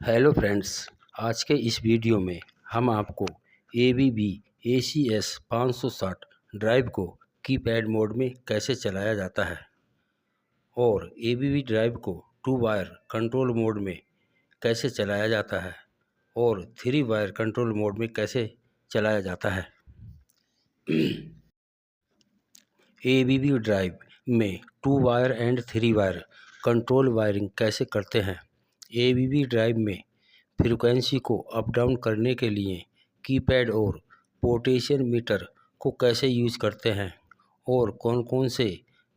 Hello friends, आज के इस वीडियो में हम आपको ABB ACS 560 ड्राइव को कीपैड मोड में कैसे चलाया जाता है और ABB ड्राइव को 2 वायर कंट्रोल मोड में कैसे चलाया जाता है और 3 वायर कंट्रोल मोड में कैसे चलाया जाता है। ABB ड्राइव में 2 wire and 3 wire control wiring कैसे करते हैं। ABB ड्राइव में फ्रीक्वेंसी को अप डाउन करने के लिए कीपैड और पोटेंशियल मीटर को कैसे यूज करते हैं और कौन कौन से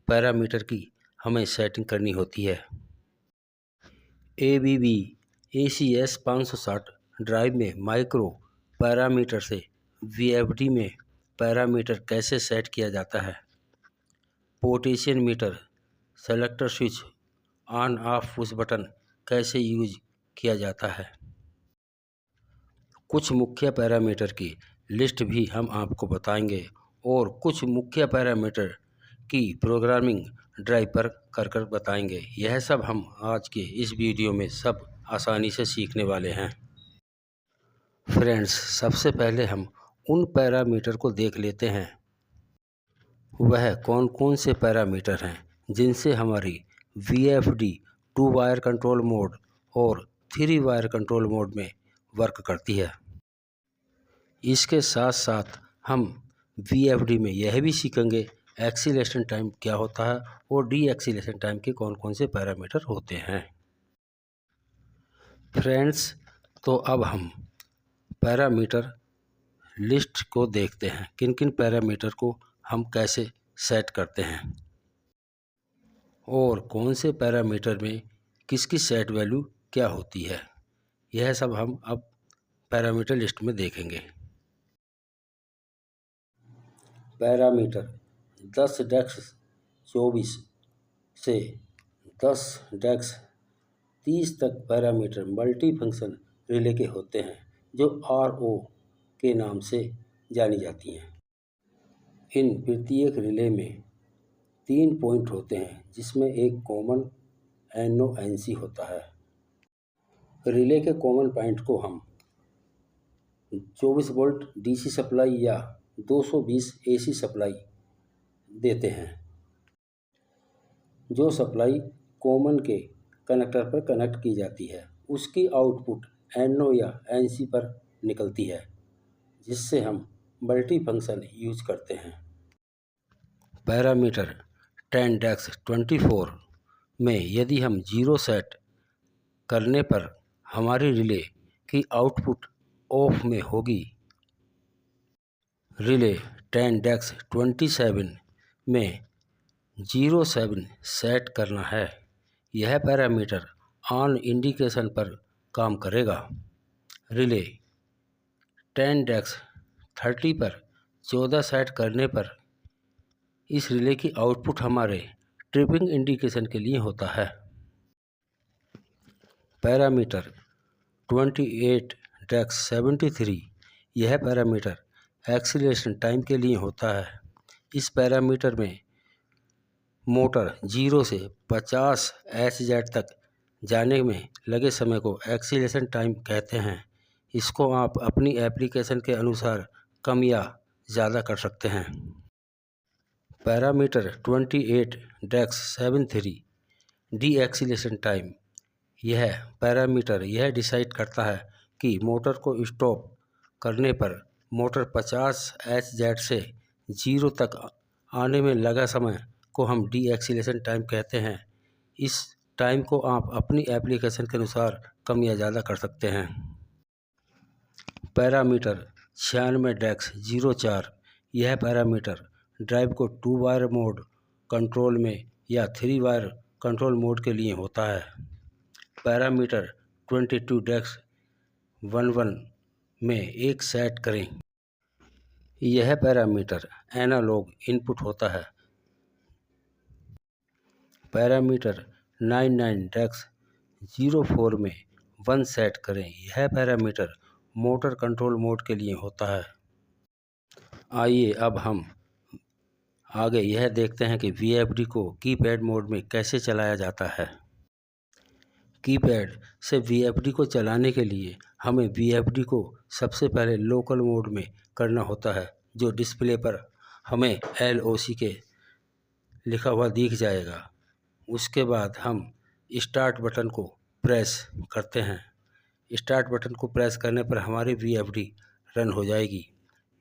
पैरामीटर की हमें सेटिंग करनी होती है। ABB ACS 560 ड्राइव में माइक्रो पैरामीटर से VFD में पैरामीटर कैसे सेट किया जाता है। Potential meter selector switch on off push button कैसे यूज किया जाता है। कुछ मुख्य पैरामीटर की लिस्ट भी हम आपको बताएंगे और कुछ मुख्य पैरामीटर की प्रोग्रामिंग ड्राइव पर कर बताएंगे। यह सब हम आज के इस वीडियो में सब आसानी से सीखने वाले हैं। फ्रेंड्स, सबसे पहले हम उन पैरामीटर को देख लेते हैं, वह कौन कौन से पैरामीटर हैं जिनसे हमारी VFD 2 वायर कंट्रोल मोड और 3 वायर कंट्रोल मोड में वर्क करती है। इसके साथ साथ हम VFD में यह भी सीखेंगे एक्सीलरेशन टाइम क्या होता है और डी एक्सीलरेशन टाइम के कौन कौन से पैरामीटर होते हैं। फ्रेंड्स, तो अब हम पैरामीटर लिस्ट को देखते हैं, किन किन पैरामीटर को हम कैसे सेट करते हैं और कौन से पैरामीटर में किसकी सेट वैल्यू क्या होती है। यह सब हम अब पैरामीटर लिस्ट में देखेंगे। पैरामीटर 10 डेक्स 24 से 10 डेक्स 30 तक पैरामीटर मल्टी फंक्शन रिले के होते हैं, जो RO के नाम से जानी जाती हैं। इन प्रत्येक रिले में 3 पॉइंट होते हैं, जिसमें एक कॉमन NO/NC होता है। रिले के कॉमन पॉइंट को हम 24 वोल्ट DC सप्लाई या 220 AC सप्लाई देते हैं। जो सप्लाई कॉमन के कनेक्टर पर कनेक्ट की जाती है, उसकी आउटपुट NO या NC पर निकलती है, जिससे हम मल्टी फंक्शन यूज करते हैं। पैरामीटर 10 डेक्स 24 में यदि हम 0 सेट करने पर हमारी रिले की आउटपुट ऑफ में होगी। रिले 10 डेक्स 27 में 07 सेट करना है। यह पैरामीटर ऑन इंडिकेशन पर काम करेगा। रिले 10 डेक्स 30 पर 14 सेट करने पर इस रिले की आउटपुट हमारे ट्रिपिंग इंडिकेशन के लिए होता है। पैरामीटर 28 डेक्स 73 यह पैरामीटर एक्सीलरेशन टाइम के लिए होता है। इस पैरामीटर में मोटर 0 से 50 Hz तक जाने में लगे समय को एक्सीलरेशन टाइम कहते हैं। इसको आप अपनी एप्लीकेशन के अनुसार कम या ज़्यादा कर सकते हैं। पैरामीटर 28 डेक्स 73 डी एक्सीलरेशन टाइम यह पैरामीटर यह डिसाइड करता है कि मोटर को स्टॉप करने पर मोटर 50 Hz से 0 तक आने में लगा समय को हम डी एक्सीलरेशन टाइम कहते हैं। इस टाइम को आप अपनी एप्लीकेशन के अनुसार कम या ज़्यादा कर सकते हैं। पैरामीटर 96 डेक्स 04 यह पैरामीटर ड्राइव को 2 वायर मोड कंट्रोल में या 3 वायर कंट्रोल मोड के लिए होता है। पैरामीटर 22 डेक्स 11 में एक सेट करें। यह पैरामीटर एनालॉग इनपुट होता है। पैरामीटर 99 डेक्स 04 में 1 सेट करें। यह पैरामीटर मोटर कंट्रोल मोड के लिए होता है। आइए अब हम आगे यह देखते हैं कि VFD को कीपैड मोड में कैसे चलाया जाता है। कीपैड से VFD को चलाने के लिए हमें VFD को सबसे पहले लोकल मोड में करना होता है, जो डिस्प्ले पर हमें LOC के लिखा हुआ दिख जाएगा। उसके बाद हम स्टार्ट बटन को प्रेस करते हैं। स्टार्ट बटन को प्रेस करने पर हमारी VFD रन हो जाएगी।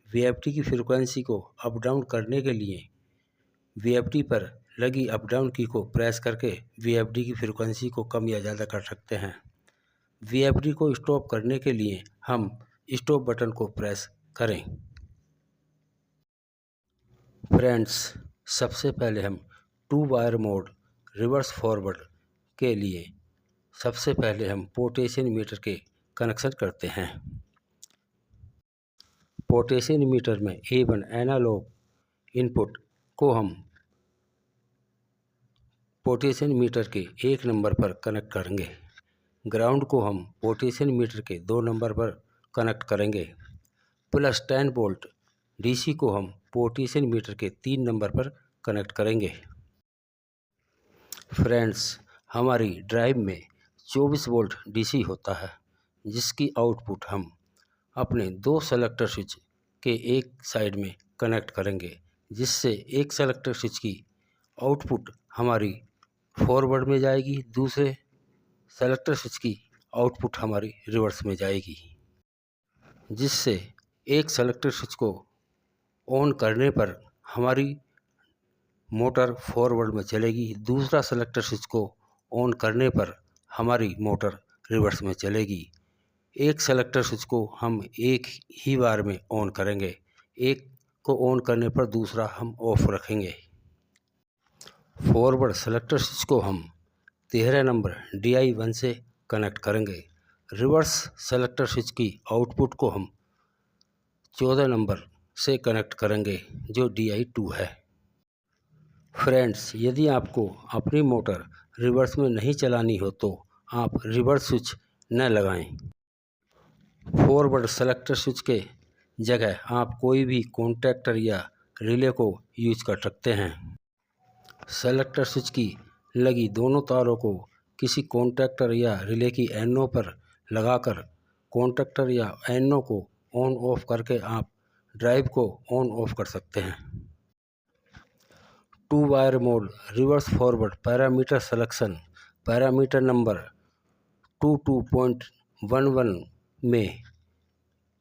VFD की फ्रीक्वेंसी को अप डाउन करने के लिए VFD पर लगी अप डाउन की को प्रेस करके VFD की फ्रीक्वेंसी को कम या ज़्यादा कर सकते हैं। VFD को स्टॉप करने के लिए हम स्टॉप बटन को प्रेस करें। फ्रेंड्स, सबसे पहले हम 2 वायर मोड रिवर्स फॉरवर्ड के लिए सबसे पहले हम पोटेंशियल मीटर के कनेक्शन करते हैं। पोटेंशियल मीटर में A1 एनालॉग इनपुट को हम पोटेंशियल मीटर के 1 नंबर पर कनेक्ट करेंगे। ग्राउंड को हम पोटेंशियल मीटर के 2 नंबर पर कनेक्ट करेंगे। प्लस 10 वोल्ट DC को हम पोटेंशियल मीटर के 3 नंबर पर कनेक्ट करेंगे। फ्रेंड्स, हमारी ड्राइव में 24 वोल्ट DC होता है, जिसकी आउटपुट हम अपने 2 सेलेक्टर स्विच के एक साइड में कनेक्ट करेंगे, जिससे एक सेलेक्टर स्विच की आउटपुट हमारी फॉरवर्ड में जाएगी, दूसरे सेलेक्टर स्विच की आउटपुट हमारी रिवर्स में जाएगी, जिससे एक सेलेक्टर स्विच को ऑन करने पर हमारी मोटर फॉरवर्ड में चलेगी, दूसरा सेलेक्टर स्विच को ऑन करने पर हमारी मोटर रिवर्स में चलेगी। एक सेलेक्टर स्विच को हम एक ही बार में ऑन करेंगे, एक को ऑन करने पर दूसरा हम ऑफ रखेंगे। फॉरवर्ड सेलेक्टर स्विच को हम 13 नंबर DI1 से कनेक्ट करेंगे। रिवर्स सेलेक्टर स्विच की आउटपुट को हम 14 नंबर से कनेक्ट करेंगे, जो DI2 है। फ्रेंड्स, यदि आपको अपनी मोटर रिवर्स में नहीं चलानी हो तो आप रिवर्स स्विच न लगाएं। फॉरवर्ड सेलेक्टर स्विच के जगह आप कोई भी कॉन्टैक्टर या रिले को यूज कर सकते हैं। सेलेक्टर स्विच की लगी दोनों तारों को किसी कॉन्टैक्टर या रिले की एनो पर लगाकर कॉन्टैक्टर या एनो को ऑन ऑफ करके आप ड्राइव को ऑन ऑफ कर सकते हैं। 2 wire mode reverse forward parameter selection parameter number 22.11 में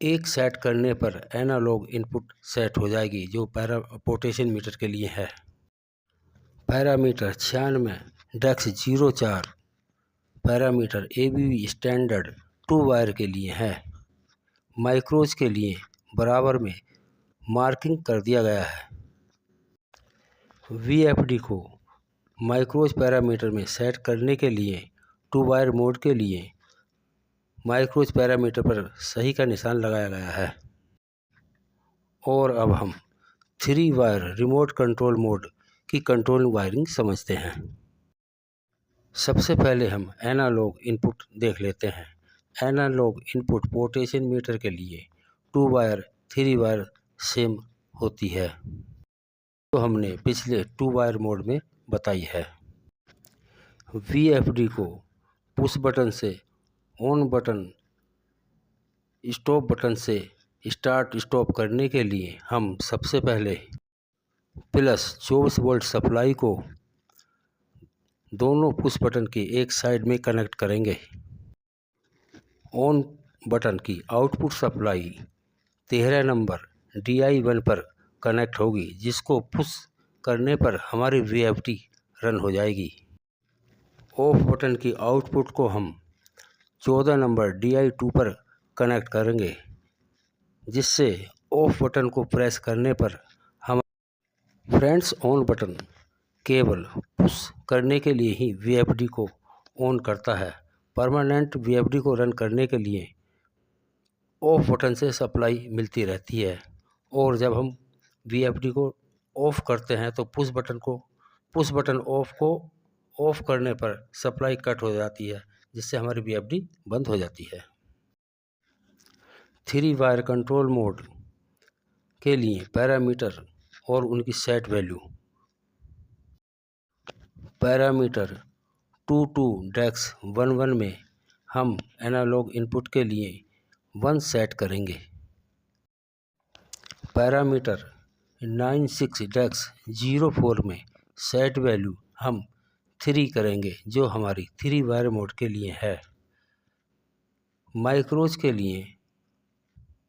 एक सेट करने पर एनालॉग इनपुट सेट हो जाएगी, जो पोटेंशियल मीटर के लिए है। Parameter 96-04 parameter ABB standard 2 wire के लिए है। माइक्रोज के लिए बराबर में मार्किंग कर दिया गया है। VFD को माइक्रोज पैरामीटर में सेट करने के लिए 2 वायर मोड के लिए माइक्रोज पैरामीटर पर सही का निशान लगाया गया है। और अब हम 3 वायर रिमोट कंट्रोल मोड की कंट्रोल वायरिंग समझते हैं। सबसे पहले हम एनालॉग इनपुट देख लेते हैं। एनालॉग इनपुट पोटेंशियल मीटर के लिए 2 वायर 3 वायर सेम होती है, तो हमने पिछले 2 वायर मोड में बताई है। VFD को पुश बटन से ऑन बटन, स्टॉप बटन से स्टार्ट स्टॉप करने के लिए हम सबसे पहले प्लस 24 वोल्ट सप्लाई को दोनों पुश बटन के एक साइड में कनेक्ट करेंगे। ऑन बटन की आउटपुट सप्लाई 13 नंबर DI1 पर कनेक्ट होगी, जिसको पुश करने पर हमारी VFD रन हो जाएगी। ऑफ बटन की आउटपुट को हम 14 नंबर DI2 पर कनेक्ट करेंगे, जिससे ऑफ बटन को प्रेस करने पर हम फ्रेंड्स ऑन बटन केवल पुश करने के लिए ही VFD को ऑन करता है। परमानेंट VFD को रन करने के लिए ऑफ बटन से सप्लाई मिलती रहती है, और जब हम VFD को ऑफ करते हैं तो पुश बटन ऑफ करने पर सप्लाई कट हो जाती है, जिससे हमारी VFD बंद हो जाती है। 3 वायर कंट्रोल मोड के लिए पैरामीटर और उनकी सेट वैल्यू। पैरामीटर टू डेक्स 11 में हम एनालॉग इनपुट के लिए 1 सेट करेंगे। पैरामीटर 96 डेक्स 04 में सेट वैल्यू हम 3 करेंगे, जो हमारी 3 वायर मोड के लिए है। माइक्रोज के लिए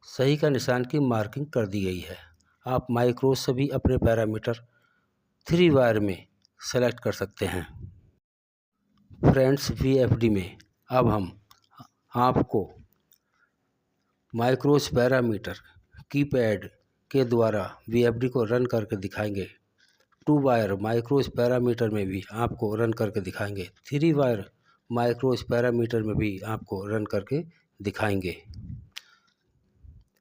सही का निशान की मार्किंग कर दी गई है। आप माइक्रोज से भी अपने पैरामीटर 3 वायर में सेलेक्ट कर सकते हैं। फ्रेंड्स, VFD में अब हम आपको माइक्रोज पैरामीटर कीपैड के द्वारा VFD को रन करके दिखाएंगे। 2 वायर माइक्रोज पैरामीटर में भी आपको रन करके दिखाएंगे। 3 वायर माइक्रोज पैरामीटर में भी आपको रन करके दिखाएंगे।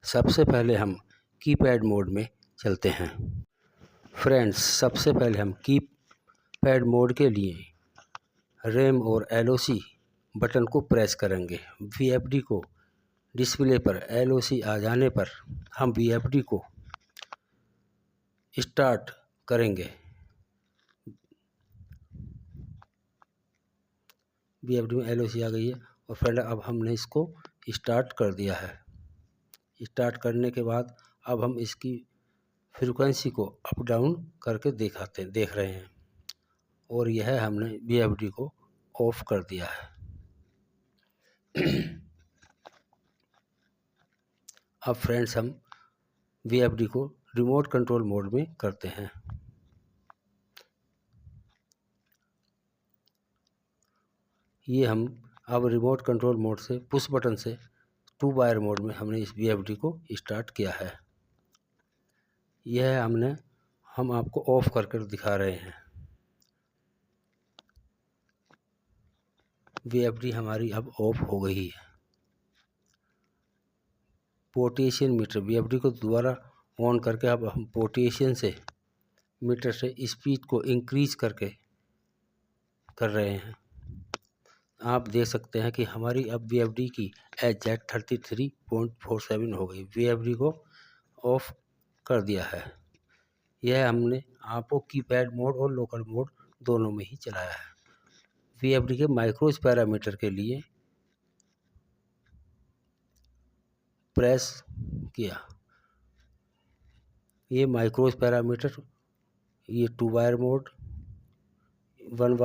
सबसे पहले हम कीपैड मोड में चलते हैं। फ्रेंड्स, सबसे पहले हम कीपैड मोड के लिए रैम और LOC बटन को प्रेस करेंगे। VFD को डिस्प्ले पर LOC आ जाने पर हम VFD को स्टार्ट करेंगे। VFD में LOC आ गई है और फ्रेंड अब हमने इसको स्टार्ट कर दिया है। स्टार्ट करने के बाद अब हम इसकी फ्रीक्वेंसी को अप डाउन करके देख रहे हैं और यह हमने VFD को ऑफ कर दिया है। अब फ्रेंड्स, हम VFD को रिमोट कंट्रोल मोड में करते हैं। ये हम अब रिमोट कंट्रोल मोड से पुश बटन से 2 वायर मोड में हमने इस VFD को स्टार्ट किया है। यह हम आपको ऑफ कर दिखा रहे हैं। VFD हमारी अब ऑफ हो गई है। पोटेंशियल मीटर VFD को दोबारा ऑन करके अब हम पोटेंशियल से मीटर से स्पीड को इंक्रीज करके कर रहे हैं। आप देख सकते हैं कि हमारी अब VFD की HZ 33.47 हो गई। VFD को ऑफ कर दिया है। यह हमने आपको कीपैड मोड और लोकल मोड दोनों में ही चलाया है। VFD के माइक्रोज पैरामीटर के लिए प्रेस किया। ये माइक्रोज पैरामीटर, ये 2 wire mode, 2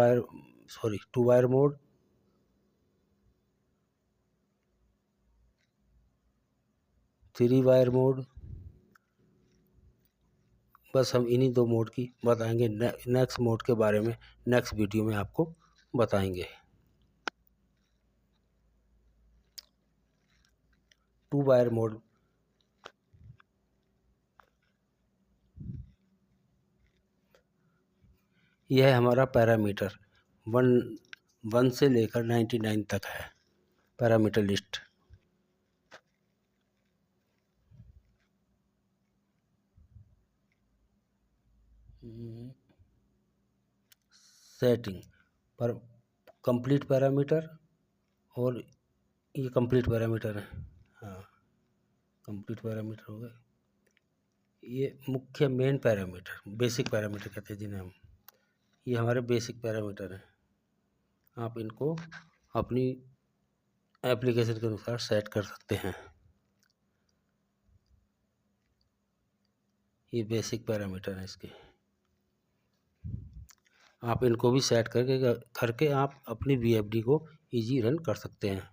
wire mode, 3 wire mode, बस हम इन्हीं 2 मोड की बताएंगे। नेक्स्ट मोड के बारे में नेक्स्ट वीडियो में आपको बताएंगे। 2 वायर मोड, यह हमारा पैरामीटर 1 से लेकर 99 तक है। पैरामीटर लिस्ट सेटिंग पर कंप्लीट पैरामीटर, और ये कंप्लीट पैरामीटर है। हाँ, कंप्लीट पैरामीटर हो गए। ये मुख्य मेन पैरामीटर, बेसिक पैरामीटर कहते हैं जिन्हें हम, ये हमारे बेसिक पैरामीटर हैं। आप इनको अपनी एप्लीकेशन के अनुसार सेट कर सकते हैं। ये बेसिक पैरामीटर हैं इसके। आप इनको भी सेट करके आप अपनी VFD को इजी रन कर सकते हैं।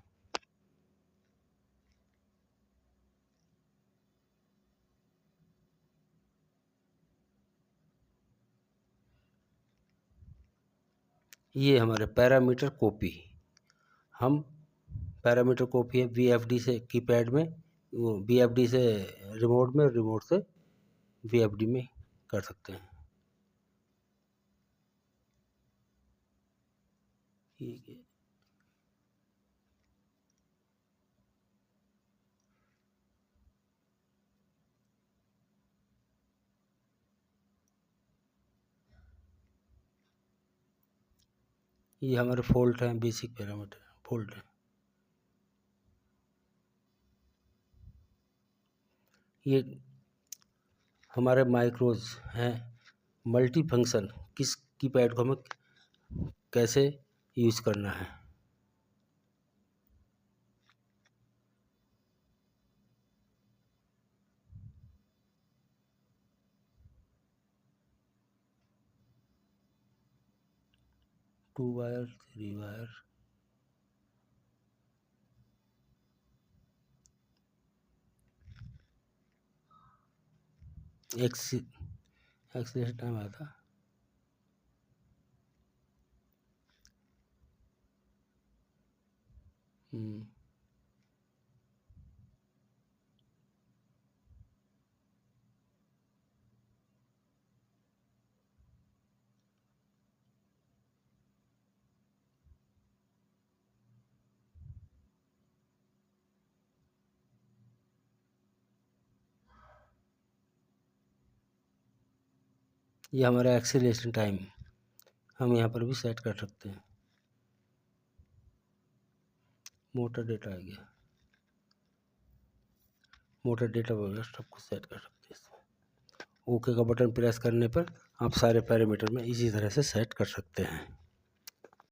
ये हमारे पैरामीटर कॉपी, हम पैरामीटर कॉपी है VFD से कीपैड में, वो VFD से रिमोट में, रिमोट से VFD में कर सकते हैं। ठीक है। ये हमारे फॉल्ट हैं, बेसिक पैरामीटर फॉल्ट है। ये हमारे माइक्रोज हैं मल्टी फंक्शन, किस कीपैड को हमें कैसे यूज़ करना है। Two wire, three wire, acceleration time आया था। ये हमारा एक्सीलरेशन टाइम हम यहाँ पर भी सेट कर सकते हैं। मोटर डेटा आ गया, मोटर डेटा वगैरह सब कुछ सेट कर सकते हैं इसमें। ओके का बटन प्रेस करने पर आप सारे पैरामीटर में इसी तरह से सेट कर सकते हैं।